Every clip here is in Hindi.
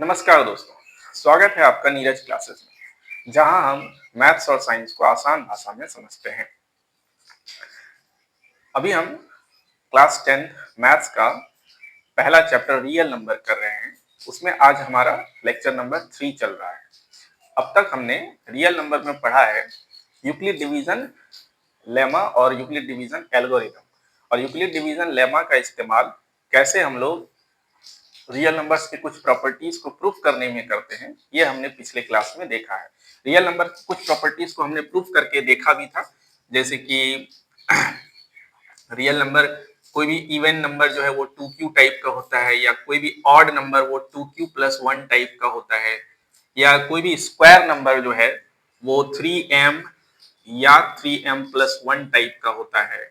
नमस्कार दोस्तों, स्वागत है आपका नीरज क्लासेस में, जहां हम मैथ्स और साइंस को आसान भाषा में समझते हैं। अभी हम क्लास 10 मैथ्स का पहला चैप्टर रियल नंबर कर रहे हैं। उसमें आज हमारा लेक्चर नंबर 3 चल रहा है। अब तक हमने रियल नंबर में पढ़ा है यूक्लिड डिवीजन लेमा और यूक्लिड डिवीजन एल्गोरिथम। और यूक्लिड डिवीजन लेमा का इस्तेमाल कैसे हम लोग रियल नंबर्स के कुछ प्रॉपर्टीज को प्रूफ करने में करते हैं, ये हमने पिछले क्लास में देखा है। रियल नंबर की कुछ प्रॉपर्टीज को हमने प्रूफ करके देखा भी था, जैसे कि रियल नंबर कोई भी इवन नंबर जो है वो 2q टाइप का होता है, या कोई भी ऑड नंबर वो 2q प्लस 1 टाइप का होता है, या कोई भी स्क्वायर नंबर जो है वो 3m या 3m प्लस 1 टाइप का होता है,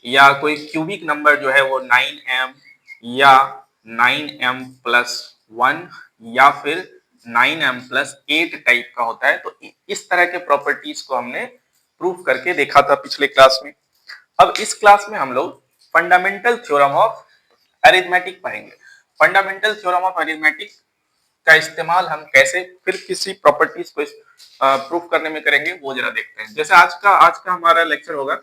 या कोई क्यूबिक नंबर जो है वो 9m या 9m प्लस 1 या फिर 9m प्लस 8 टाइप का होता है। तो इस तरह के प्रॉपर्टीज को हमने प्रूफ करके देखा था पिछले क्लास में। अब इस क्लास में हम लोग फंडामेंटल थ्योरम ऑफ अरिथमेटिक पढ़ेंगे। फंडामेंटल थ्योरम ऑफ अरिथमेटिक का इस्तेमाल हम कैसे फिर किसी प्रॉपर्टीज को प्रूफ करने में करेंगे, वो जरा देखते हैं। जैसे आज का हमारा लेक्चर होगा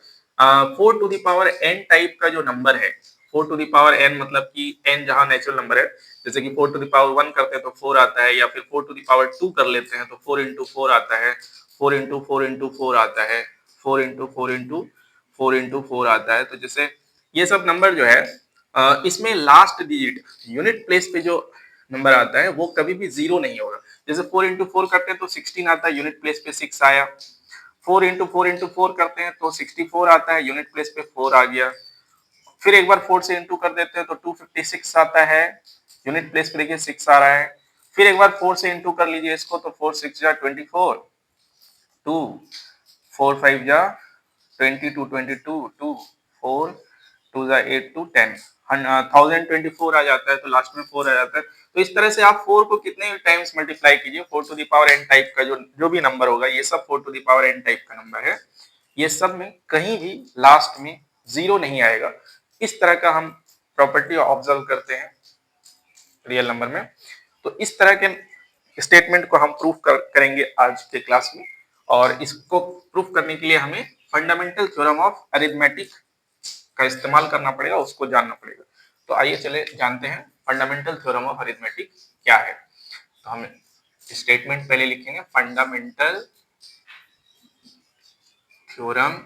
4 to the power n type का जो नंबर है। 4 टू द पावर n मतलब कि n जहां नेचुरल नंबर है, जैसे कि 4 टू द पावर 1 करते हैं तो 4 आता है, या फिर 4 टू द पावर 2 कर लेते हैं तो 4 इंटू 4 आता है, 4 इंटू 4 इंटू 4 आता है, 4 इंटू 4 इंटू 4 इंटू 4 आता है। तो जैसे ये सब नंबर जो है इसमें लास्ट डिजिट यूनिट प्लेस पे जो नंबर आता है वो कभी भी जीरो नहीं होगा। जैसे 4 इंटू 4 करते हैं तो 16 आता है, यूनिट प्लेस पे 6 आया। 4 इंटू 4 इंटू 4 करते हैं तो 64 आता है, यूनिट प्लेस पे 4 आ गया। फिर एक बार 4 से इंटू कर देते हैं तो 256 आता है, यूनिट प्लेस पे देखिए 6 आ रहा है। फिर एक बार 4 से इंटू कर लीजिए इसको तो 4 6 जा 24, 2 4 5 जा 22, 22 2 4 2 जा 8 2 10, 1024 आ जाता है, तो लास्ट में 4 आ जाता है। तो इस तरह से आप 4 को कितने टाइम्स मल्टीप्लाई कीजिए, 4 to the power n type का जो भी नंबर होगा, ये सब 4 to the power n type का नंबर है, ये सब में कहीं भी लास्ट में जीरो नहीं आएगा। इस तरह का हम प्रॉपर्टी ऑब्जर्व करते हैं रियल नंबर में। तो इस तरह के स्टेटमेंट को हम प्रूफ करेंगे आज के क्लास में, और इसको प्रूफ करने के लिए हमें फंडामेंटल थ्योरम ऑफ अरिथमेटिक का इस्तेमाल करना पड़ेगा, उसको जानना पड़ेगा। तो आइए चले जानते हैं फंडामेंटल थ्योरम ऑफ अरिथमेटिक क्या है। तो हम स्टेटमेंट पहले लिखेंगे, फंडामेंटल थ्योरम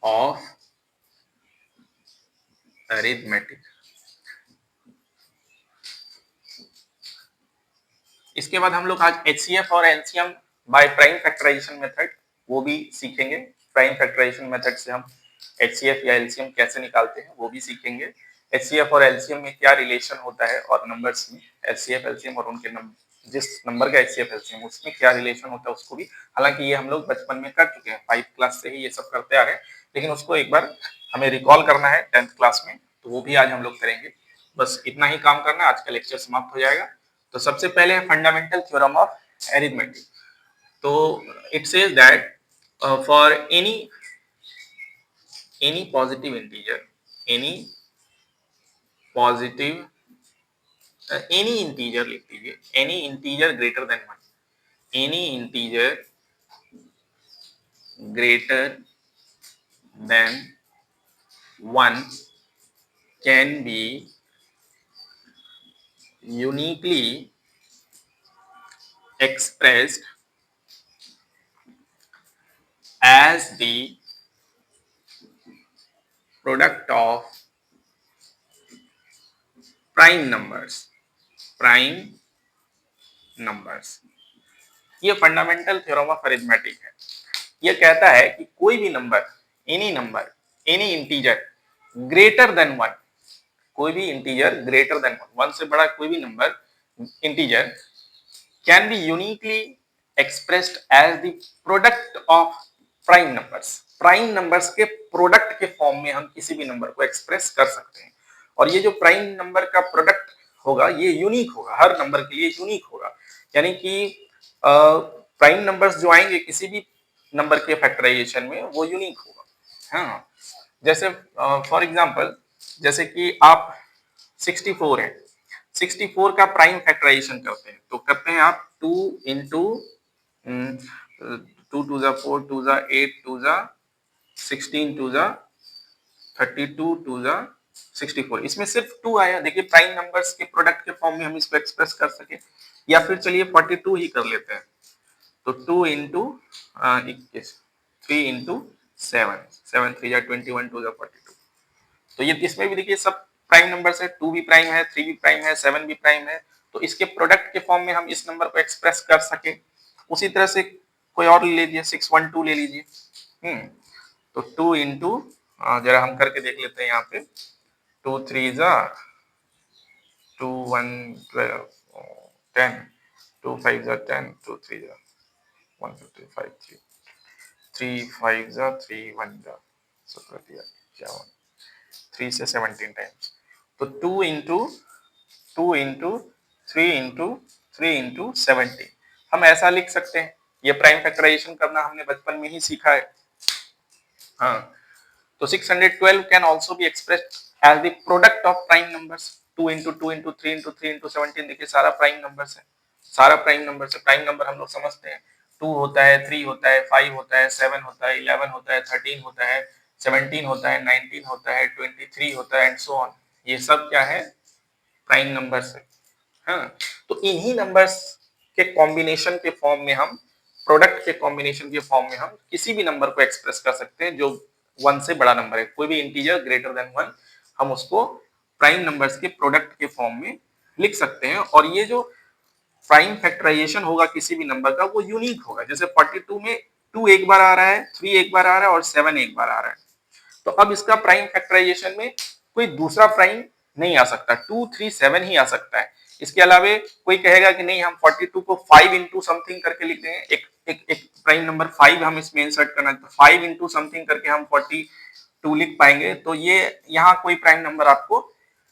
ऑफ अरिथमेटिक। इसके बाद हम लोग आज एचसीएफ और LCM by prime factorization method वो भी सीखेंगे। प्राइम फैक्टराइजेशन मेथड से हम एचसीएफ या एलसीएम कैसे निकालते हैं वो भी सीखेंगे। एचसीएफ और एलसीएम में क्या रिलेशन होता है, और नंबर्स में एचसीएफ एलसीएम और उनके जिस नंबर का एचसीएफ एलसीएम उसमें क्या रिलेशन होता है उसको भी। हालांकि ये हम लोग बचपन में कर चुके हैं, 5 क्लास से ही ये सब करते आ रहे हैं, लेकिन उसको एक बार हमें रिकॉल करना है 10th क्लास में, तो वो भी आज हम लोग करेंगे। बस इतना ही काम करना, आज का लेक्चर समाप्त हो जाएगा। तो सबसे पहले है फंडामेंटल थ्योरम ऑफ अरिथमेटिक। तो it says that for any positive integer, any positive any integer लिख लीजिए, any integer greater than 1, any integer greater than 1 can B uniquely expressed as the product of prime numbers, prime numbers। ये फंडामेंटल थ्योरम ऑफ अरिथमेटिक है। ये कहता है कि कोई भी number, any integer greater than 1, कोई भी इंटीजर ग्रेटर देन 1 से बड़ा कोई भी number integer can be uniquely expressed as the product of prime numbers. Prime numbers के प्रोडक्ट के फॉर्म में हम किसी भी नंबर को एक्सप्रेस कर सकते हैं, और ये जो प्राइम नंबर का प्रोडक्ट होगा ये यूनिक होगा, हर नंबर के लिए यूनिक होगा। यानी कि प्राइम नंबर्स जो आएंगे किसी भी नंबर के फैक्टराइजेशन में वो यूनिक होगा। हाँ, जैसे फॉर एग्जांपल जैसे कि आप 64 है, 64 का प्राइम फैक्टराइजेशन करते हैं तो करते हैं आप 2 इंटू 2 टू जा 4 टू जा 8 टू जा 16 टू जा 32 टू जा 64। इसमें सिर्फ 2 आया। देखिए प्राइम नंबर्स के प्रोडक्ट के फॉर्म में हम इसको एक्सप्रेस कर सके, या फिर चलिए 42 ही कर लेते हैं। तो 2 इंटू 21, 3 इंटू 7, 7 3 जा 21 टू जा 42। तो ये इसमें भी देखिए सब प्राइम नंबर है, 2 भी प्राइम है, 3 भी प्राइम है, 7 भी प्राइम है। तो इसके प्रोडक्ट के फॉर्म में हम इस नंबर को एक्सप्रेस कर सके। उसी तरह से कोई और ले लीजिए, 612 ले लीजिए। तो 2 इंटू, जरा हम करके देख लेते हैं यहाँ पे। 2 3 जा 2 1 12 10, 2 5 जा 10, 2 3 जा 155, 3 5 जा 3 1 जा 17 51, 3 से 17 टाइम्स। तो 2 इंटू 2 इंटू 3 इंटू 3 इंटू 70 हम ऐसा लिख सकते हैं। ये प्राइम फैक्टराइजेशन करना हमने बचपन में ही सीखा है। हाँ, तो 612 can also be expressed as the product of prime numbers। 2 into 2 into 3 into 3 into 17 देखिए सारा प्राइम नंबर्स है, सारा प्राइम नंबर्स है। प्राइम नंबर हम लोग समझते हैं, 2 होता है, 3 होता है, 5 होता है, 7 होता है, 11 होता है, 13 होता है, 17 होता है, 19 होता है, 23 होता है एंड सो ऑन। ये सब क्या है? प्राइम नंबर्स है। हाँ, तो इन्हीं नंबर्स के कॉम्बिनेशन के फॉर्म में हम, प्रोडक्ट के कॉम्बिनेशन के फॉर्म में हम किसी भी नंबर को एक्सप्रेस कर सकते हैं जो 1 से बड़ा नंबर है। कोई भी इंटीजर ग्रेटर देन 1 हम उसको प्राइम नंबर्स के प्रोडक्ट के फॉर्म में लिख सकते हैं। और ये जो प्राइम फैक्टराइजेशन होगा किसी भी नंबर का, वो यूनिक होगा। जैसे 42 में 2 एक बार आ रहा है, 3 एक बार आ रहा है और 7 एक बार आ रहा है। तो अब इसका प्राइम फैक्टराइजेशन में कोई दूसरा प्राइम नहीं आ सकता, 2 3 7 ही आ सकता है। इसके अलावे कोई कहेगा कि नहीं हम 42 को 5 इंटू समथिंग करके लिख देंगे, एक प्राइम नंबर 5 हम इसमें इंसर्ट करना, तो 5 इंटू समथिंग करके हम 42 लिख पाएंगे। तो ये यहाँ कोई प्राइम नंबर आपको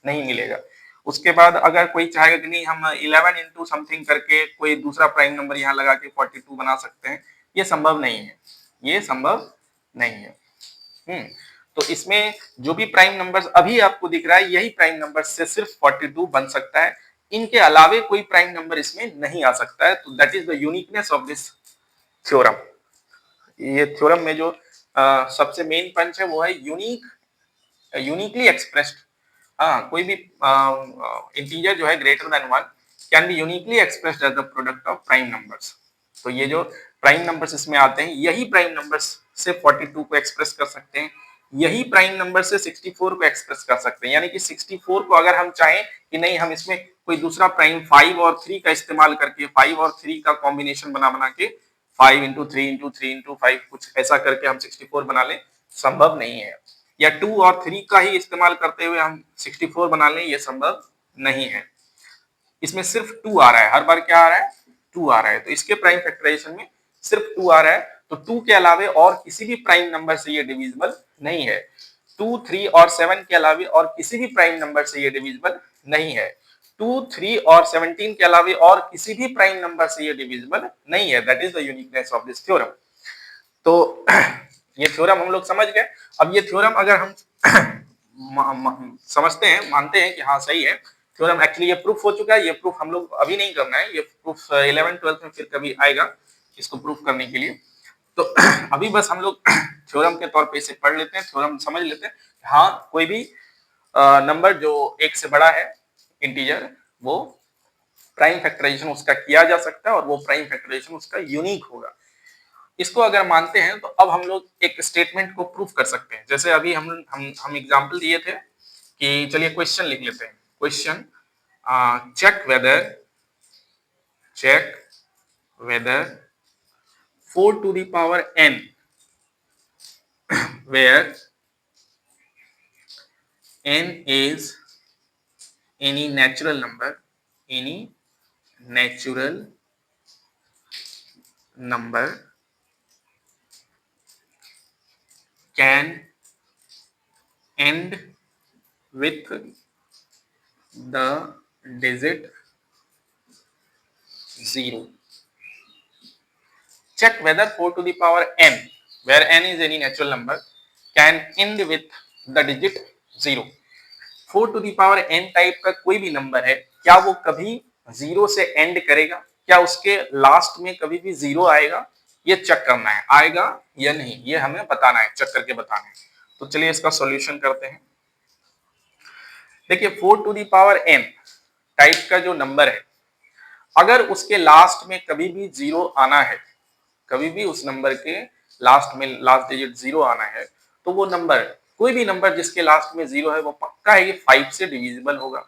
नहीं मिलेगा। उसके बाद अगर कोई चाहेगा कि नहीं हम 11 इंटू समथिंग करके कोई दूसरा प्राइम नंबर यहाँ लगा के 42 बना सकते हैं, ये संभव नहीं है, ये संभव नहीं है। तो इसमें जो भी प्राइम नंबर्स अभी आपको दिख रहा है, यही प्राइम नंबर से सिर्फ 42 बन सकता है। इनके अलावे कोई प्राइम नंबर इसमें नहीं आ सकता है। तो that is the uniqueness of this theorem. ये थ्योरम में जो सबसे मेन पंच है वो है यूनिकली एक्सप्रेस्ड। हाँ, कोई भी इंटीजर जो है greater than 1 can be uniquely expressed as the product of prime numbers. तो ये जो प्राइम नंबर्स इसमें आते हैं, यही प्राइम नंबर्स से 42 को एक्सप्रेस कर सकते हैं, यही प्राइम नंबर से 64 को एक्सप्रेस कर सकते हैं। यानी कि 64 को अगर हम चाहें कि नहीं हम इसमें कोई दूसरा प्राइम 5 और 3 का इस्तेमाल करके, 5 और 3 का कॉम्बिनेशन बना बना के 5 इंटू 3 इंटू 3 इंटू 5 कुछ ऐसा करके हम 64 बना लें, संभव नहीं है। या 2 और 3 का ही इस्तेमाल करते हुए हम 64 बना लें, ये संभव नहीं है। इसमें सिर्फ 2 आ रहा है, हर बार क्या आ रहा है? 2 आ रहा है। तो इसके प्राइम फैक्टराइजेशन में सिर्फ 2 आ रहा है। तो 2 के अलावे और किसी भी प्राइम नंबर से ये डिविजिबल नहीं है। 2 3 और 7 के अलावे और किसी भी प्राइम नंबर से ये डिविजिबल नहीं है। 2 3 और 17 के अलावे और किसी भी प्राइम नंबर से ये डिविजिबल नहीं है। That is the uniqueness of this theorem. तो ये थ्योरम हम लोग समझ गए। अब ये थ्योरम अगर हम समझते हैं, मानते हैं कि हाँ सही है थ्योरम, एक्चुअली ये प्रूफ हो चुका है। ये प्रूफ हम लोग अभी नहीं करना है, ये प्रूफ 11 12 में फिर कभी आएगा इसको प्रूफ करने के लिए। तो अभी बस हम लोग थ्योरम के तौर पे इसे पढ़ लेते हैं, थ्योरम समझ लेते हैं। हाँ, कोई भी नंबर जो 1 से बड़ा है इंटीजर, वो प्राइम फैक्टराइजेशन उसका किया जा सकता है और वो प्राइम फैक्टराइजेशन उसका यूनिक होगा। इसको अगर मानते हैं तो अब हम लोग एक स्टेटमेंट को प्रूफ कर सकते हैं। जैसे अभी हम एग्जांपल दिए थे कि चलिए क्वेश्चन लिख लेते हैं। Question, check whether 4 to the power n where n is any natural number can end with the digit 0. Check whether 4 to the power n, where n is any natural number, can end with the digit 0. 4 to the power n type का कोई भी नंबर है क्या वो कभी जीरो से एंड करेगा, क्या उसके लास्ट में कभी भी जीरो आएगा, ये चेक करना है, आएगा या नहीं ये हमें बताना है, चेक करके बताना है। तो चलिए इसका सॉल्यूशन करते हैं। देखिए 4 to the power n type का जो नंबर है, अगर उसके लास्ट में कभी भी जीरो आना है, कभी भी उस नंबर के लास्ट में लास्ट डिजिट जीरो आना है, तो वो नंबर, कोई भी नंबर जिसके लास्ट में जीरो है, वो पक्का है कि 5 से डिविजिबल होगा।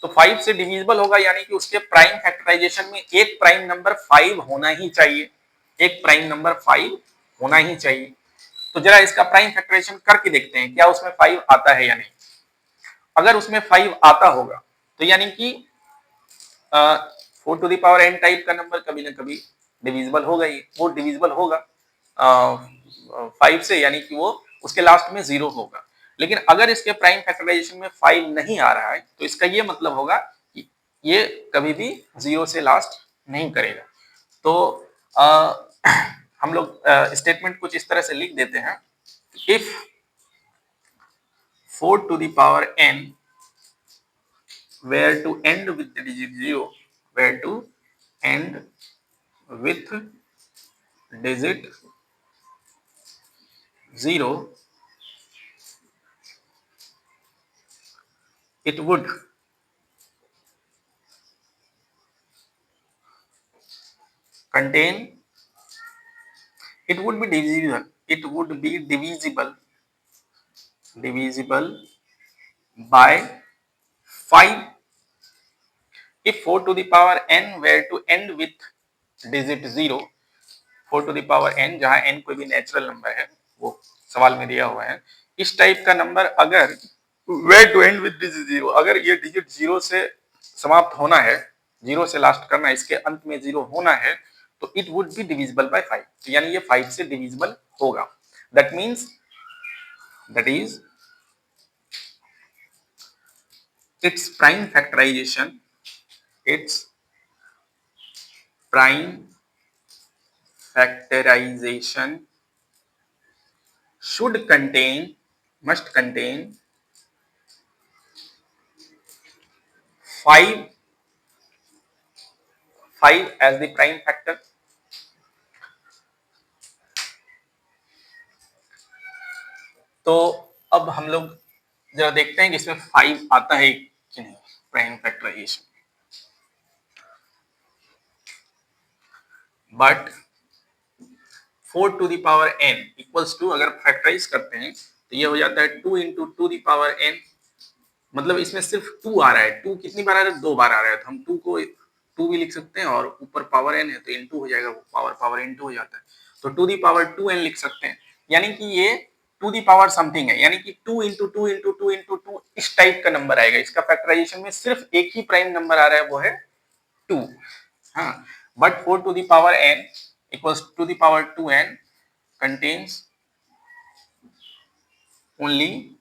तो 5 से डिविजिबल होगा यानी कि उसके प्राइम फैक्टराइजेशन में एक प्राइम नंबर 5 होना ही चाहिए, एक प्राइम नंबर 5 होना ही चाहिए। तो जरा इसका प्राइम फैक्टराइजेशन करके देखते हैं क्या उसमें 5 आता है या नहीं। अगर उसमें 5 आता होगा तो यानी कि 4 to the power n type का नंबर कभी ना कभी डिविजिबल होगा ही, वो डिविजिबल होगा 5 से, यानी कि वो उसके लास्ट में जीरो होगा। लेकिन अगर इसके प्राइम फैक्टराइजेशन में 5 नहीं आ रहा है तो इसका ये मतलब होगा कि ये कभी भी जीरो से लास्ट नहीं करेगा। तो हम लोग स्टेटमेंट कुछ इस तरह से लिख देते हैं, if 4 to the power n where to end with the digit 0, where to end with digit 0, it would contain, it would be divisible, it would be divisible by 5 if 4 to the power n were to end with digit 0। 4 to the power n, जहां n कोई भी नेचुरल नंबर है, वो सवाल में दिया हुआ है, इस टाइप का नंबर अगर were to end with digit 0, अगर ये डिजिट 0 से समाप्त होना है, 0 से लास्ट करना है, इसके अंत में 0 होना है, तो it would be divisible by 5, तो यानी ये 5 से डिविजिबल होगा। That means, that is its prime factorization, its prime factorization should contain, must contain 5 as the prime factor। तो अब हम लोग जरा देखते हैं कि इसमें 5 आता है कि नहीं prime factorization. But 4 to the power n equals two, अगर फैक्टराइज करते हैं तो ये हो जाता है 2 into two the power n, मतलब इसमें सिर्फ 2 आ रहा है। 2 कितनी बार आ रहा है, 2 बार आ रहा है, तो हम 2 को 2 भी लिख सकते हैं, और ऊपर पावर n है तो इनटू हो जाएगा, वो पावर इनटू हो जाता है, तो टू दी पावर 2n लिख सकते हैं। यानी कि ये टू दी पावर समथिंग है, यानी कि 2 into two into two into two इस टाइप का नंबर आएगा। इसका फैक्टराइजेशन में सिर्फ एक ही प्राइम नंबर आ रहा है, वो है 2। हाँ, but 4 to the power n equals two the power 2n contains only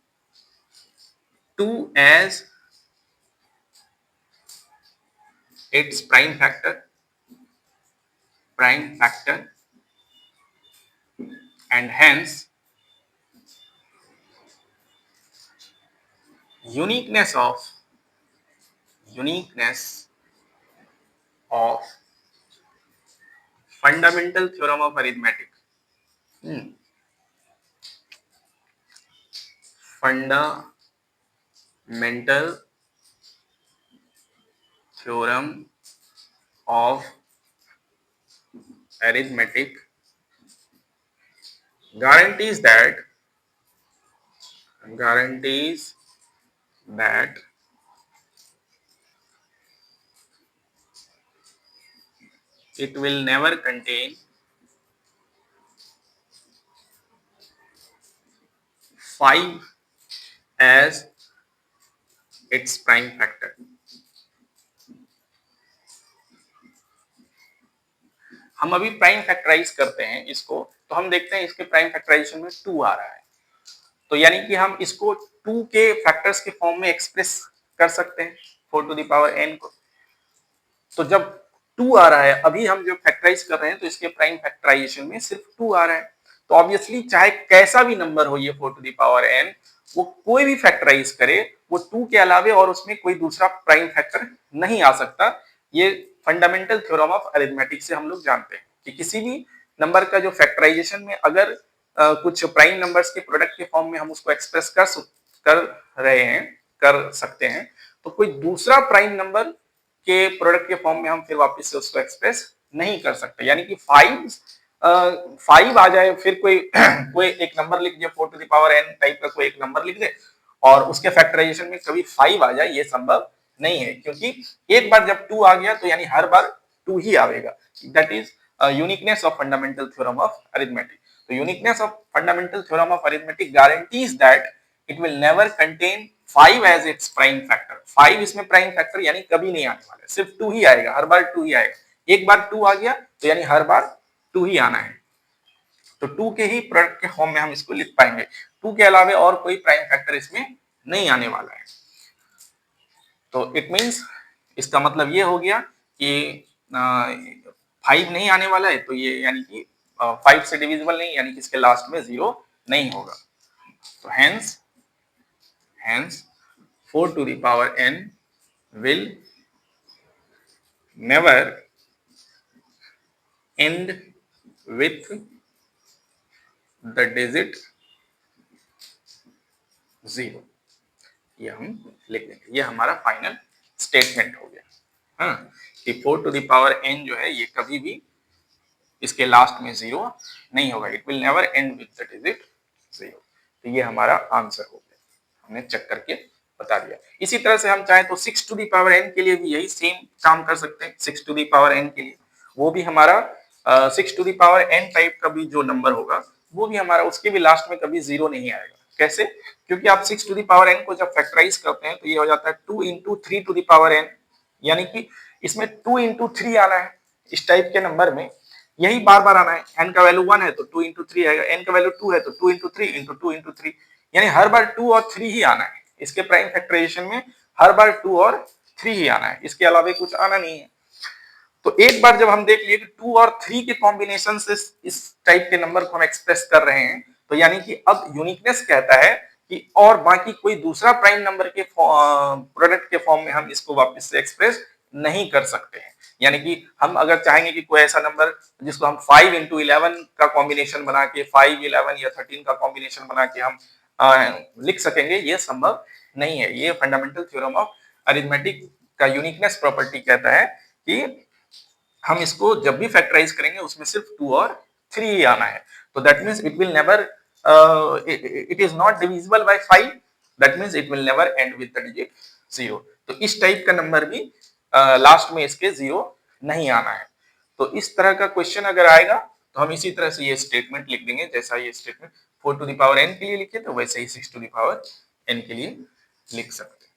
2 as its prime factor, and hence uniqueness of fundamental theorem of arithmetic, fundamental theorem of arithmetic guarantees that it will never contain 5 as its prime factor। हम अभी प्राइम फैक्टराइज करते हैं इसको, तो हम देखते हैं इसके प्राइम फैक्टराइजेशन में 2 आ रहा है, तो यानी कि हम इसको 2 के फैक्टर्स के फॉर्म में एक्सप्रेस कर सकते हैं 4 टू द पावर n को। तो जब 2 आ रहा है, अभी हम जो फैक्टराइज कर रहे हैं, तो इसके प्राइम फैक्टराइजेशन में सिर्फ 2 आ रहा है, तो ऑब्वियसली चाहे कैसा भी नंबर हो ये 4 टू द पावर n, वो कोई भी फैक्टराइज करे वो 2 के अलावे और उसमें कोई दूसरा प्राइम फैक्टर नहीं आ सकता। ये फंडामेंटल थ्योरम ऑफ अरिथमेटिक से हम लोग जानते हैं कि किसी भी नंबर का जो फैक्टराइजेशन में अगर कुछ प्राइम नंबर्स के प्रोडक्ट के फॉर्म में हम उसको एक्सप्रेस कर रहे हैं, कर सकते हैं, तो कोई दूसरा प्राइम नंबर के प्रोडक्ट के फॉर्म में हम फिर वापस से उसको एक्सप्रेस नहीं कर सकते। यानी कि 5 आ जाए, फिर कोई कोई एक नंबर लिख दिया 4 to the power n type का कोई एक नंबर लिख दे और उसके फैक्टराइजेशन में कभी 5 आ जाए, ये संभव नहीं है, क्योंकि एक बार जब 2 आ गया तो यानी हर बार 2 ही आएगा। That is uniqueness of fundamental theorem of arithmetic. तो uniqueness of fundamental theorem of arithmetic guarantees that it will never contain 5 as its prime factor. 5 इसमें प्राइम फैक्टर यानी कभी नहीं आने वाला, सिर्फ 2 ही आएगा, हर बार 2 ही आएगा। एक बार 2 आ गया तो यानी हर बार 2 ही आना है। तो 2 के ही प्रोडक्ट के फॉर्म में हम इसको लिख पाएंगे। 2 के अलावे और कोई प्राइम फैक्टर इसमें नहीं आने वाला है। तो इट मींस, इसका मतलब ये हो गया कि 5 नहीं आने वाला है, तो ये यानी कि 5 से डिविजिबल नहीं, यानी कि इसके लास्ट में 0 नहीं होगा। तो hence 4 to the power n will never end with the digit 0। ये हम लिख देंगे, ये हमारा फाइनल स्टेटमेंट हो गया। हाँ, कि 4 to the power n जो है ये कभी भी इसके लास्ट में 0 नहीं होगा। It will never and with the digit 0। तो ये हमारा आंसर हो गया, हमने चेक करके बता दिया। इसी तरह से हम चाहें तो 6 to the power n के लिए भी यही सेम काम कर सकते हैं। 6 to the power n के लिए वो भी हमारा 6 to the power n type का भी जो नंबर होगा वो भी हमारा, उसके भी लास्ट में कभी 0 नहीं आएगा। कैसे? क्योंकि आप 6 to the power n को जब फैक्टराइज करते हैं तो ये हो जाता है 2 into 3 to the power n, यानी कि इसमें 2 into 3 आना है। इस टाइप के नंबर में यही बार बार आना है। n का वैल्यू 1 है तो 2 into 3 आएगा, n का वैल्यू 2 है तो 2 into 3 into 2 into 3, यानी हर बार 2 और 3 ही आना है। इसके प्राइम फैक्टराइजेशन में हर बार 2 और 3 ही आना है, इसके अलावा कुछ आना नहीं है। तो एक बार जब हम देख लिए कि 2 और 3 के कॉम्बिनेशन से इस टाइप के नंबर को हम एक्सप्रेस कर रहे हैं, तो यानी कि अब यूनिकनेस कहता है कि और बाकी कोई दूसरा प्राइम नंबर के प्रोडक्ट के फॉर्म में हम इसको वापस से एक्सप्रेस नहीं कर सकते हैं। यानी कि हम अगर चाहेंगे कि कोई ऐसा नंबर जिसको हम 5 into 11 का कॉम्बिनेशन बना के 5, 11 या 13 का कॉम्बिनेशन बना के हम लिख सकेंगे, ये संभव नहीं है। ये फंडामेंटल थ्योरम ऑफ अरिथमेटिक का यूनिकनेस प्रॉपर्टी कहता है कि हम इसको जब भी फैक्टराइज करेंगे उसमें सिर्फ 2 और 3 ही आना है। तो that means it will never, it is not divisible by 5, that means it will never and with the digit 0। तो इस टाइप का नंबर भी लास्ट में इसके 0 नहीं आना है। तो इस तरह का क्वेश्चन अगर आएगा तो हम इसी तरह से ये स्टेटमेंट लिख देंगे, जैसा ये statement 4 to the power n के लिए लिखे तो वैसे ही 6 टू द पावर n के लिए लिख सकते हैं।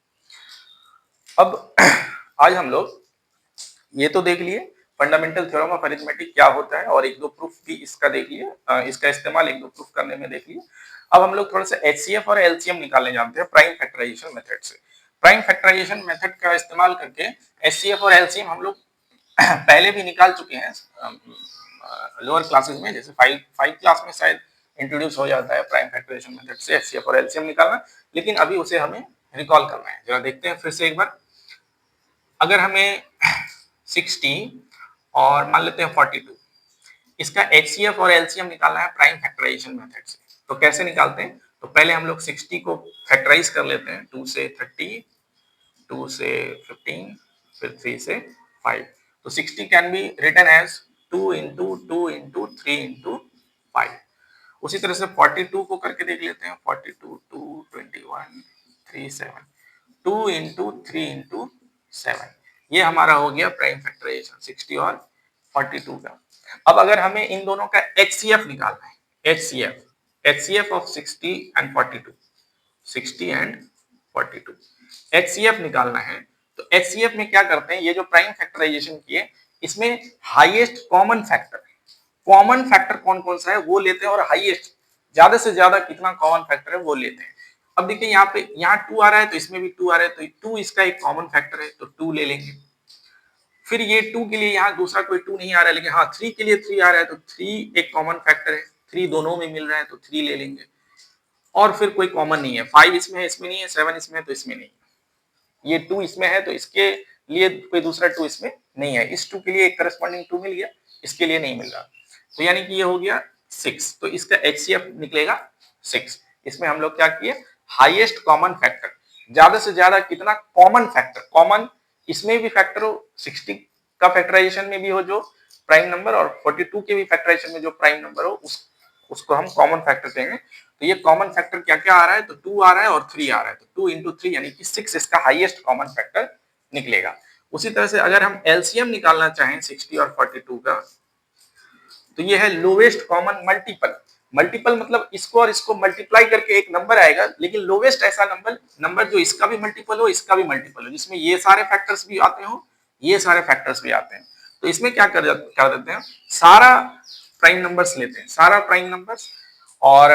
अब आज हम लोग ये तो देख लिए फंडामेंटल थ्योरम ऑफ अरिथमेटिक क्या होता है और एक दो प्रूफ भी इसका देख लिए, इसका इस्तेमाल एक दो प्रूफ करने में देख लिए। अब हम लोग थोड़ा सा एचसीएफ और एलसीएम निकालने जानते हैं प्राइम फैक्टराइजेशन मेथड से। प्राइम फैक्टराइजेशन मेथड का इस्तेमाल करके एचसीएफ और एलसीएम हम लोग पहले भी निकाल चुके हैं लोअर क्लासेस में, जैसे 5 क्लास में शायद इंट्रोड्यूस हो जाता है प्राइम फैक्टराइजेशन मेथड से एचसीएफ और एलसीएम निकालना, लेकिन अभी उसे हमें रिकॉल करना है। जरा देखते हैं फिर से एक बार। अगर हमें 60 और मान लेते हैं 42, इसका एचसीएफ और एलसीएम निकालना है प्राइम फैक्टराइजेशन मेथड से, तो कैसे निकालते हैं? तो पहले हम लोग 60 को फैक्टराइज कर लेते हैं, 2 से 30, 2 से 15, फिर 3 से 5। तो 60 can be written as 2 into 2 into 3 into 5। उसी तरह से 42 को करके देख लेते हैं, 42, 2, 21, 3, 7, 2 into 3 into 7। ये हमारा हो गया प्राइम फैक्टराइजेशन 60 और 42 का। अब अगर हमें इन दोनों का एचसीएफ निकालना है, HCF of 60 and 42, 60 and 42 HCF निकालना है, तो एचसीएफ में क्या करते हैं, ये जो प्राइम फैक्टराइजेशन किए इसमें हाईएस्ट कॉमन फैक्टर कौन कौन सा है वो लेते हैं और हाईएस्ट ज्यादा से ज्यादा कितना कॉमन फैक्टर है वो लेते हैं। अब देखिए यहाँ पे 2 आ रहा है तो इसमें भी 2 आ रहा है, तो 2 इसका एक कॉमन फैक्टर है तो 2 ले लेंगे। फिर ये 2 के लिए यहाँ दूसरा कोई 2 नहीं आ रहा है, लेकिन हाँ 3 के लिए 3 आ रहा है तो 3 एक कॉमन फैक्टर है, 3 दोनों में मिल रहा है तो 3 ले लेंगे। और फिर कोई कॉमन नहीं है, 5 इसमें है इसमें नहीं है, 7 इसमें है तो इसमें नहीं है, ये 2 इसमें है तो इसके लिए कोई दूसरा 2 इसमें नहीं है, इस 2 के लिए एक करस्पॉन्डिंग 2 मिल गया, इसके लिए नहीं मिल रहा, तो यानी कि ये हो गया 6, तो इसका HCF निकलेगा 6। इसमें हम लोग क्या किए, हाईएस्ट कॉमन फैक्टर, ज्यादा से ज्यादा कितना कॉमन फैक्टर, कॉमन इसमें भी फैक्टर हो, 60 का फैक्टराइजेशन में भी हो जो प्राइम नंबर, और 42 के भी फैक्टराइजेशन में जो प्राइम नंबर हो उसको हम कॉमन फैक्टर कहेंगे। तो ये कॉमन फैक्टर क्या क्या आ रहा है, तो 2 आ रहा है और 3 आ रहा है, तो 2 इंटू 3 यानी कि 6 इसका हाईएस्ट कॉमन फैक्टर निकलेगा। उसी तरह से अगर हम एलसीएम निकालना चाहें 60 और 42 का, तो ये है लोवेस्ट कॉमन मल्टीपल, मल्टीपल मतलब इसको और इसको मल्टीप्लाई करके एक नंबर आएगा, लेकिन लोवेस्ट ऐसा नंबर जो इसका भी मल्टीपल हो इसका भी मल्टीपल हो, जिसमें ये सारे फैक्टर्स भी आते हो ये सारे फैक्टर्स भी आते हैं। तो इसमें क्या कर देते हैं, सारा प्राइम नंबर्स लेते हैं, सारा प्राइम नंबर्स, और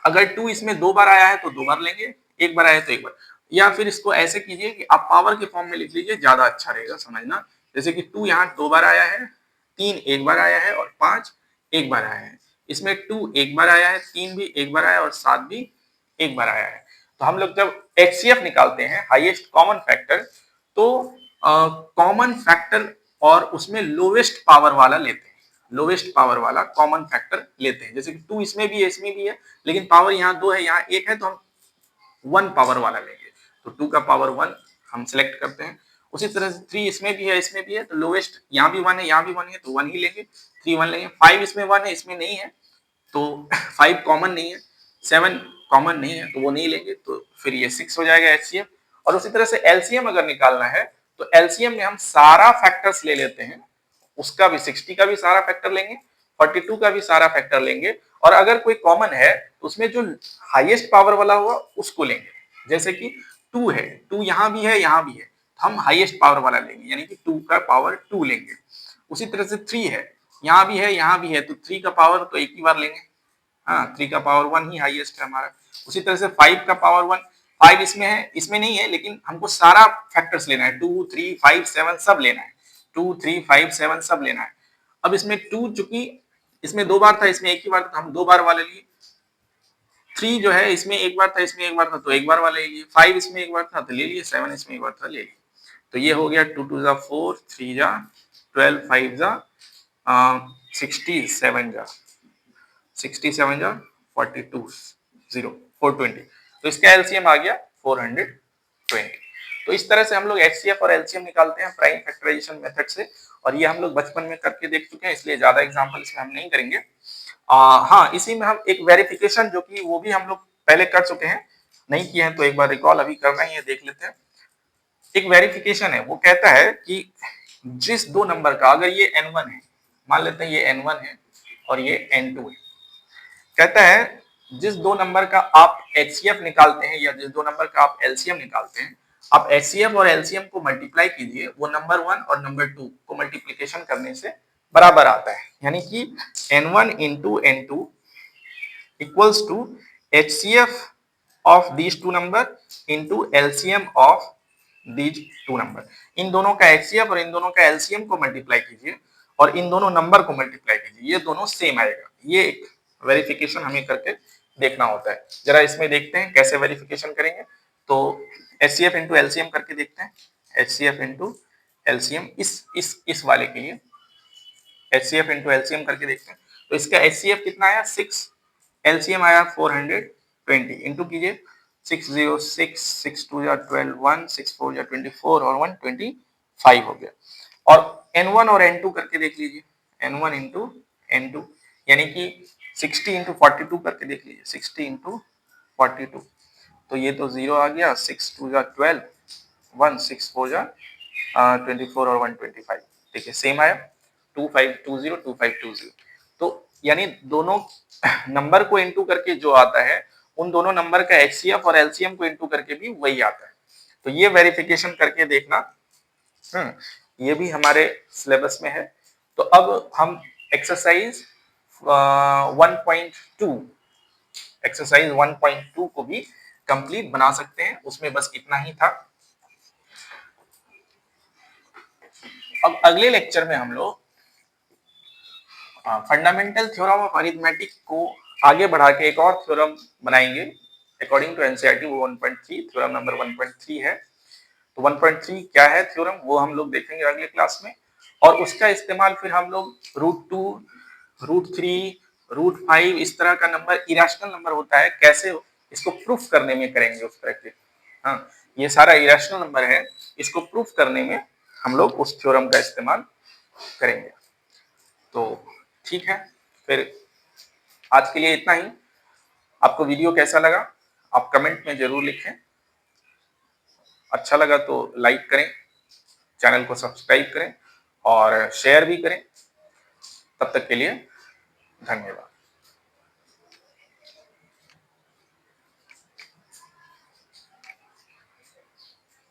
अगर 2 इसमें 2 बार आया है तो 2 बार लेंगे, एक बार आया है तो एक बार, या फिर इसको ऐसे कीजिए कि आप पावर के फॉर्म में लिख लीजिए, ज्यादा अच्छा रहेगा समझना। जैसे कि 2 यहाँ 2 बार आया है, 3 एक बार आया है और 5 एक बार आया है, इसमें 2 एक बार आया है, 3 भी एक बार आया और 7 भी एक बार आया है। तो हम लोग जब HCF निकालते हैं हाईएस्ट कॉमन फैक्टर, तो कॉमन फैक्टर और उसमें लोवेस्ट पावर वाला लेते हैं, लोवेस्ट पावर वाला कॉमन फैक्टर लेते हैं। जैसे कि 2 इसमें भी है इसमें भी है, लेकिन पावर यहाँ 2 है यहाँ 1 है, तो हम 1 पावर वाला लेंगे, तो 2 का पावर 1 हम सिलेक्ट करते हैं। उसी तरह से 3 इसमें भी है इसमें भी है, तो लोवेस्ट यहाँ भी 1 है यहाँ भी 1 है, तो 1 ही लेंगे, 3 1 लेंगे। 5 इसमें 1 है इसमें नहीं है, तो 5 कॉमन नहीं है, 7 कॉमन नहीं है तो वो नहीं लेंगे, तो फिर ये 6 हो जाएगा HCF। और उसी तरह से LCM अगर निकालना है, तो LCM में हम सारा फैक्टर्स ले लेते हैं, उसका भी 60 का भी सारा फैक्टर लेंगे, 42 का भी सारा फैक्टर लेंगे, और अगर कोई कॉमन है तो उसमें जो हाईएस्ट पावर वाला होगा उसको लेंगे। जैसे कि 2 है, 2 यहाँ भी है यहाँ भी है, हम हाईएस्ट पावर वाला लेंगे, यानी कि 2 का पावर 2 लेंगे। उसी तरह से 3 है, यहाँ भी है यहाँ भी है, तो 3 का पावर तो एक ही बार लेंगे, हाँ 3 का पावर 1 ही हाईएस्ट है हमारा। उसी तरह से 5 का पावर 1, 5 इसमें है इसमें नहीं है, लेकिन हमको सारा फैक्टर्स लेना है, 2 3 5 7 सब लेना है, 2 3 5 7 सब लेना है। अब इसमें 2 चूंकि इसमें 2 बार था इसमें एक ही बार था, तो हम 2 बार वाले लिए। 3 जो है इसमें एक बार था इसमें एक बार था, तो एक बार वाले लिए। 5 इसमें एक बार था तो ले लिए, 7 इसमें एक बार था ले लिए। तो ये हो गया 2 2 जा 4, 3 जा 12, 5 जा 67 जा 67 जा 42 0 420, तो इसका एलसीएम आ गया 420। तो इस तरह से हम लोग HCF और LCM निकालते हैं प्राइम फैक्टराइजेशन मेथड से, और ये हम लोग बचपन में करके देख चुके हैं, इसलिए ज्यादा एग्जांपल इसमें हम नहीं करेंगे। हाँ, इसी में हम एक वेरिफिकेशन जो कि वो भी हम लोग पहले कर चुके हैं, नहीं किए हैं तो एक बार रिकॉल अभी करना ही है, देख लेते हैं। एक वेरिफिकेशन है, वो कहता है कि जिस दो नंबर का, अगर ये N1 है, मान लेते हैं ये N1 है और ये N2 है, कहता है जिस दो नंबर का आप HCF निकालते हैं या जिस दो नंबर का आप LCM निकालते हैं, आप HCF और LCM को मल्टीप्लाई कीजिए, वो नंबर 1 और नंबर 2 को मल्टीप्लीकेशन करने से बराबर आता है, यानी कि N1 into N2 equals to HCF of these two number into LCM of these two number। इन दोनों का HCF और इन दोनों का LCM को मल्टीप्लाई कीजिए और इन दोनों नंबर को मल्टीप्लाई कीजिए, ये दोनों सेम आएगा। ये एक वेरिफिकेशन हमें करके देखना होता है। जरा इसमें देखते हैं कैसे वेरिफिकेशन करेंगे। तो HCF इंटू LCM करके देखते हैं, HCF इंटू LCM इस वाले के लिए HCF इंटू LCM करके देखते हैं। तो इसका HCF कितना आया 6, LCM आया 420, इंटू कीजिए 606 6 2 या 12 1 6 4 या 24 और 1 25 हो गया। और N1 और N2 करके देख लीजिए, N1 इंटू N2 यानी कि 60 इंटू 42 करके देख लीजिए, 60 इंटू 42, तो ये तो 0 आ गया, 6 2 या 12 1 6 4 या 24 और 125, देखिए सेम आया 2520 2520। तो यानी दोनों नंबर को इंटू करके जो आता है, उन दोनों नंबर का HCF और LCM को इंटू करके भी वही आता है। तो ये वेरिफिकेशन करके देखना, ये भी हमारे सिलेबस में है। तो अब हम एक्सरसाइज 1.2 एक्सरसाइज 1.2 को भी कंप्लीट बना सकते हैं, उसमें बस इतना ही था। अब अगले लेक्चर में हम लोग फंडामेंटल थ्योरम ऑफ अरिथमेटिक को आगे बढ़ा के एक और थ्योरम बनाएंगे अकॉर्डिंग टू एनसीईआरटी, वो 1.3 थ्योरम नंबर 1.3 है। तो 1.3 क्या है थ्योरम, वो हम लोग देखेंगे अगले क्लास में, और उसका इस्तेमाल फिर हम लोग √2, √3, √5 इस तरह का नंबर, इरेशनल नंबर होता है, कैसे इसको प्रूफ करने में करेंगे उस तरह के। हाँ, ये सारा इरेशनल नंबर है, इसको प्रूफ करने में हम लोग उस थ्योरम का इस्तेमाल करेंगे। तो ठीक है, फिर आज के लिए इतना ही। आपको वीडियो कैसा लगा आप कमेंट में जरूर लिखें। अच्छा लगा तो लाइक करें, चैनल को सब्सक्राइब करें और शेयर भी करें। तब तक के लिए धन्यवाद।